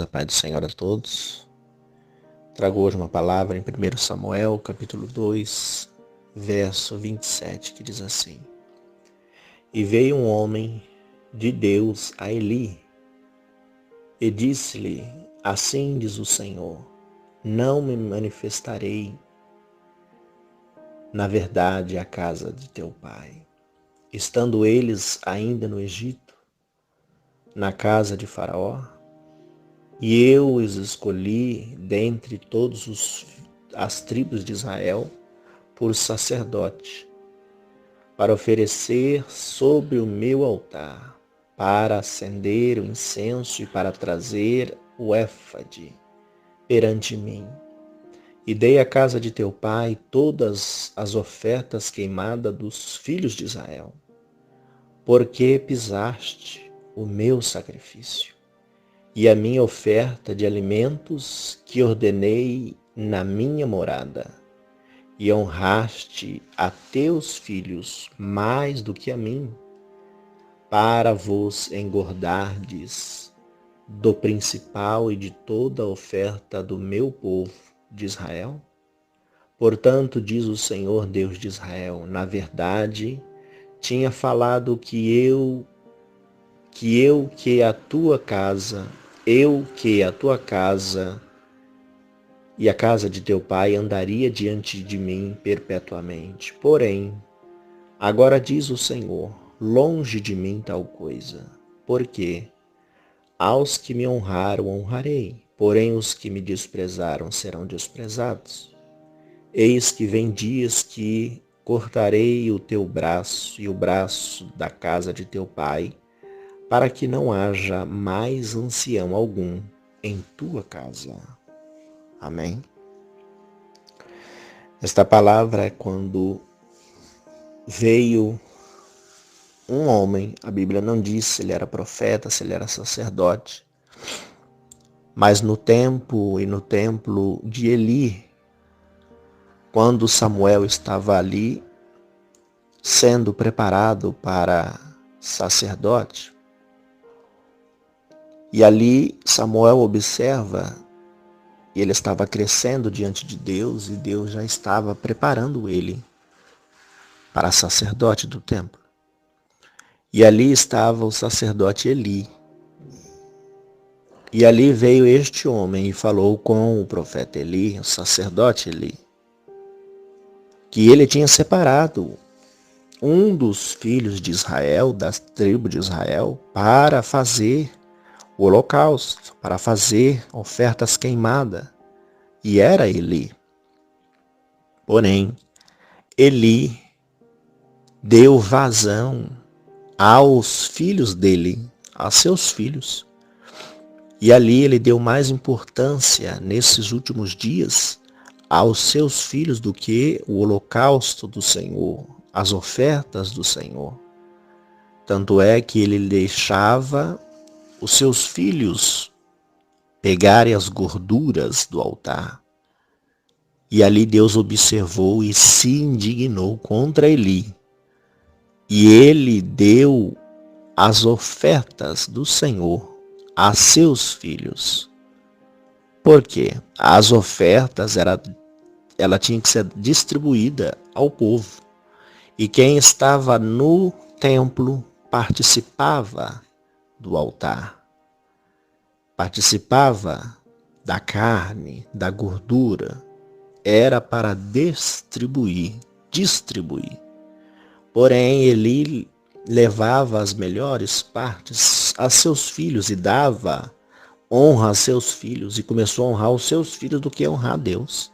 A paz do Senhor a todos. Trago hoje uma palavra em 1 Samuel, capítulo 2, verso 27, que diz assim: E veio um homem de Deus a Eli, e disse-lhe: Assim diz o Senhor, não me manifestarei na verdade à casa de teu pai, estando eles ainda no Egito, na casa de Faraó. E eu os escolhi dentre todas as tribos de Israel por sacerdote, para oferecer sobre o meu altar, para acender o incenso e para trazer o éfode perante mim. E dei à casa de teu pai todas as ofertas queimadas dos filhos de Israel, porque pisaste o meu sacrifício e a minha oferta de alimentos que ordenei na minha morada, e honraste a teus filhos mais do que a mim, para vos engordardes do principal e de toda a oferta do meu povo de Israel? Portanto, diz o Senhor Deus de Israel, na verdade, tinha falado que a tua casa e a casa de teu pai andaria diante de mim perpetuamente. Porém, agora diz o Senhor, longe de mim tal coisa, porque aos que me honraram honrarei, porém os que me desprezaram serão desprezados. Eis que vem dias que cortarei o teu braço e o braço da casa de teu pai, para que não haja mais ancião algum em tua casa. Amém? Esta palavra é quando veio um homem, a Bíblia não diz se ele era profeta, se ele era sacerdote, mas no tempo e no templo de Eli, quando Samuel estava ali sendo preparado para sacerdote, e ali Samuel observa, e ele estava crescendo diante de Deus, e Deus já estava preparando ele para sacerdote do templo. E ali estava o sacerdote Eli. E ali veio este homem e falou com o profeta Eli, o sacerdote Eli, que ele tinha separado um dos filhos de Israel, da tribo de Israel, para fazer o holocausto, para fazer ofertas queimadas. E era Eli. Porém, Eli deu vazão aos filhos dele, a seus filhos. E ali ele deu mais importância, nesses últimos dias, aos seus filhos do que o holocausto do Senhor, as ofertas do Senhor. Tanto é que ele deixava os seus filhos pegarem as gorduras do altar. E ali Deus observou e se indignou contra Eli. E ele deu as ofertas do Senhor a seus filhos. Por quê? As ofertas, ela tinha que ser distribuída ao povo. E quem estava no templo participava do altar. Participava da carne, da gordura. Era para distribuir. Porém, ele levava as melhores partes a seus filhos e dava honra a seus filhos e começou a honrar os seus filhos do que honrar a Deus.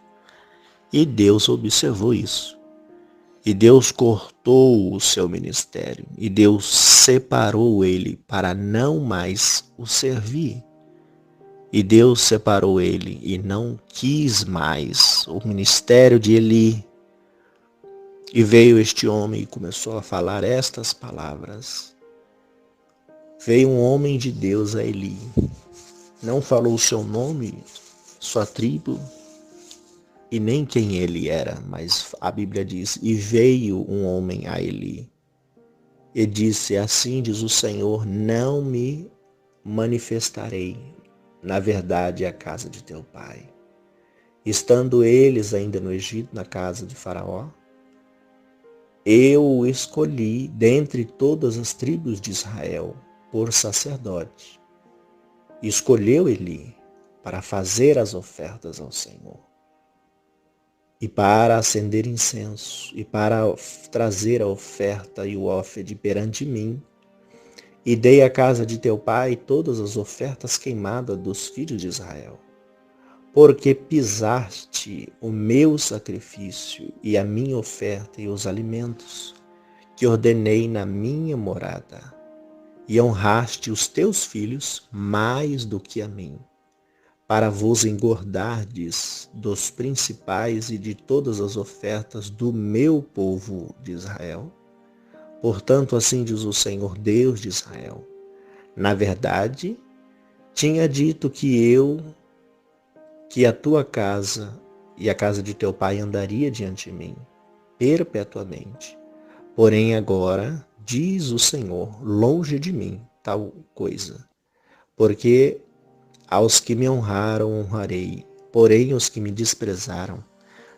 E Deus observou isso. E Deus cortou o seu ministério. E Deus separou ele para não mais o servir. E Deus separou ele e não quis mais o ministério de Eli. E veio este homem e começou a falar estas palavras. Veio um homem de Deus a Eli. Não falou o seu nome, sua tribo e nem quem ele era, mas a Bíblia diz, e veio um homem a Eli. E disse, assim diz o Senhor, não me manifestarei na verdade, a casa de teu pai. Estando eles ainda no Egito, na casa de Faraó, eu o escolhi dentre todas as tribos de Israel por sacerdote. Escolheu Eli para fazer as ofertas ao Senhor, e para acender incenso, e para trazer a oferta e o hófede perante mim. E dei à casa de teu pai todas as ofertas queimadas dos filhos de Israel. Porque pisaste o meu sacrifício e a minha oferta e os alimentos que ordenei na minha morada, e honraste os teus filhos mais do que a mim, para vos engordardes dos principais e de todas as ofertas do meu povo de Israel. Portanto, assim diz o Senhor Deus de Israel: na verdade, tinha dito que a tua casa e a casa de teu pai andaria diante de mim perpetuamente. Porém agora, diz o Senhor, longe de mim tal coisa. Porque aos que me honraram, honrarei, porém os que me desprezaram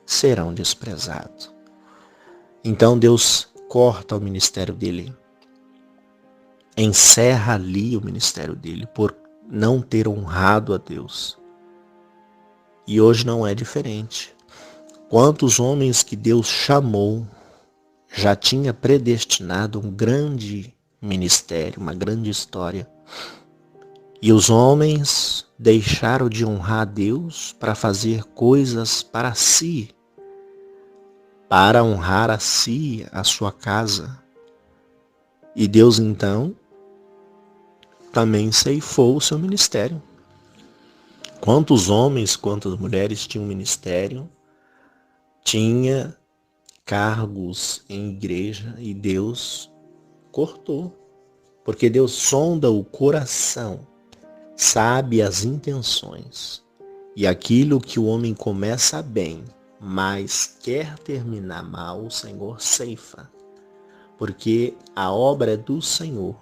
serão desprezados. Então Deus corta o ministério dele, encerra ali o ministério dele por não ter honrado a Deus. E hoje não é diferente. Quantos homens que Deus chamou, já tinha predestinado um grande ministério, uma grande história. E os homens deixaram de honrar a Deus para fazer coisas para si, para honrar a si, a sua casa. E Deus então também ceifou o seu ministério. Quantos homens, quantas mulheres tinham ministério, tinha cargos em igreja e Deus cortou. Porque Deus sonda o coração, sabe as intenções. E aquilo que o homem começa bem, mas quer terminar mal, o Senhor ceifa. Porque a obra é do Senhor,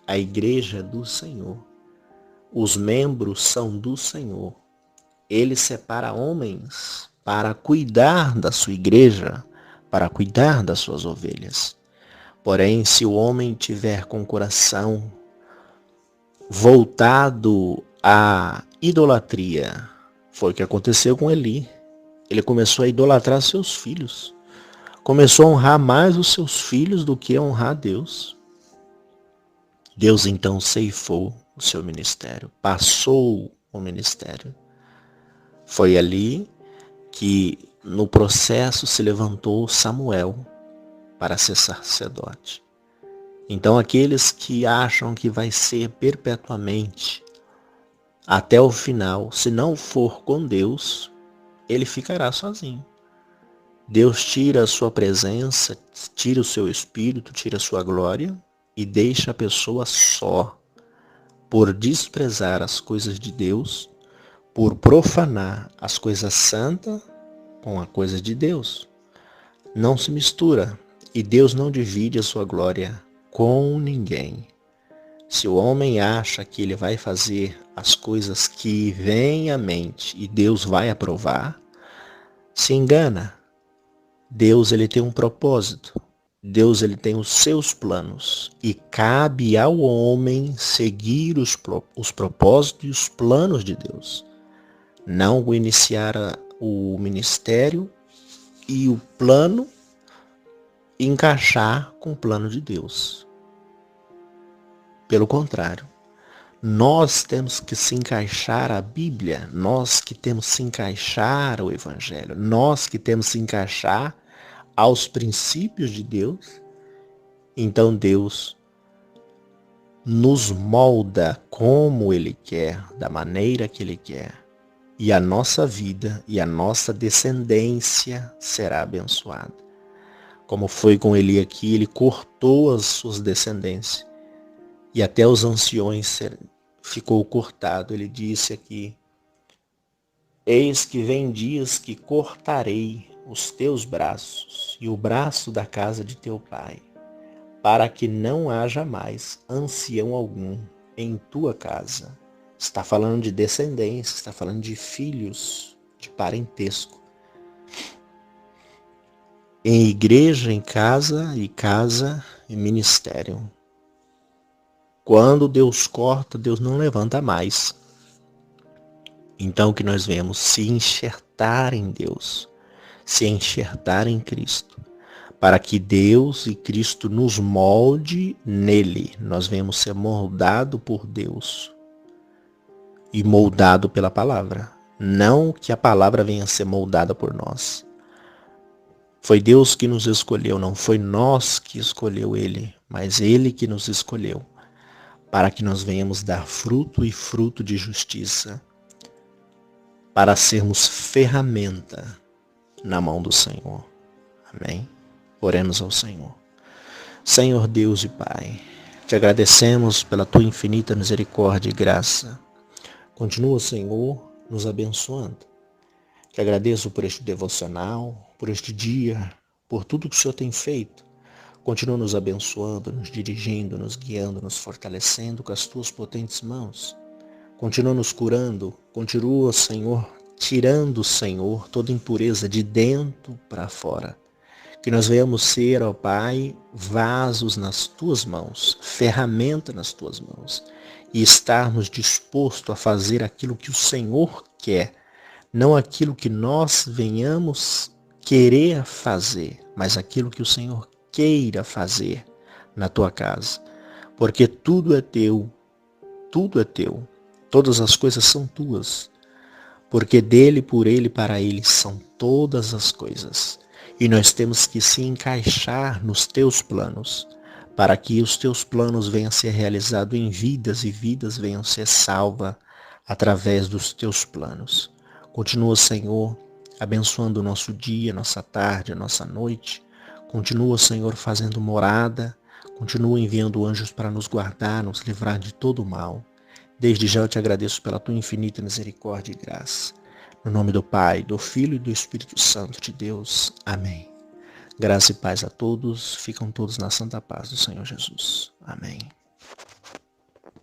a igreja é do Senhor, os membros são do Senhor. Ele separa homens para cuidar da sua igreja, para cuidar das suas ovelhas. Porém, se o homem tiver com o coração voltado à idolatria, foi o que aconteceu com Eli. Ele começou a idolatrar seus filhos. Começou a honrar mais os seus filhos do que a honrar a Deus. Deus então ceifou o seu ministério, passou o ministério. Foi ali que no processo se levantou Samuel para ser sacerdote. Então aqueles que acham que vai ser perpetuamente até o final, se não for com Deus, ele ficará sozinho. Deus tira a sua presença, tira o seu espírito, tira a sua glória e deixa a pessoa só por desprezar as coisas de Deus, por profanar as coisas santas com a coisa de Deus. Não se mistura e Deus não divide a sua glória com ninguém. Se o homem acha que ele vai fazer as coisas que vêm à mente e Deus vai aprovar, se engana. Deus ele tem um propósito. Deus ele tem os seus planos e cabe ao homem seguir os propósitos e os planos de Deus. Não iniciar o ministério e o plano encaixar com o plano de Deus. Pelo contrário, nós temos que se encaixar a Bíblia, nós que temos que se encaixar o Evangelho, nós que temos que se encaixar aos princípios de Deus. Então Deus nos molda como Ele quer, da maneira que Ele quer. E a nossa vida e a nossa descendência será abençoada. Como foi com Eli aqui, ele cortou as suas descendências. E até os anciões ficou cortado. Ele disse aqui: eis que vem dias que cortarei os teus braços e o braço da casa de teu pai, para que não haja mais ancião algum em tua casa, Está falando de descendência, está falando de filhos, de parentesco. Em igreja, em casa, e casa em ministério. Quando Deus corta, Deus não levanta mais. Então que nós venhamos se enxertar em Deus, se enxertar em Cristo, para que Deus e Cristo nos molde nele. Nós venhamos ser moldados por Deus e moldado pela palavra. Não que a palavra venha a ser moldada por nós. Foi Deus que nos escolheu, não foi nós que escolheu Ele, mas Ele que nos escolheu, para que nós venhamos dar fruto e fruto de justiça, para sermos ferramenta na mão do Senhor. Amém? Oremos ao Senhor. Senhor Deus e Pai, te agradecemos pela tua infinita misericórdia e graça. Continua, Senhor, nos abençoando. Te agradeço por este devocional, por este dia, por tudo que o Senhor tem feito. Continua nos abençoando, nos dirigindo, nos guiando, nos fortalecendo com as tuas potentes mãos. Continua nos curando, continua, Senhor, tirando, Senhor, toda impureza de dentro para fora. Que nós venhamos ser, ó Pai, vasos nas tuas mãos, ferramenta nas tuas mãos, e estarmos dispostos a fazer aquilo que o Senhor quer, não aquilo que nós venhamos querer fazer, mas aquilo que o Senhor queira fazer na tua casa. Porque tudo é teu, todas as coisas são tuas. Porque dele, por ele, para ele são todas as coisas. E nós temos que se encaixar nos teus planos, para que os teus planos venham a ser realizados em vidas e vidas venham a ser salvas através dos teus planos. Continua, Senhor, abençoando o nosso dia, nossa tarde, a nossa noite. Continua, Senhor, fazendo morada. Continua enviando anjos para nos guardar, nos livrar de todo o mal. Desde já eu te agradeço pela tua infinita misericórdia e graça. No nome do Pai, do Filho e do Espírito Santo de Deus. Amém. Graça e paz a todos. Ficam todos na santa paz do Senhor Jesus. Amém.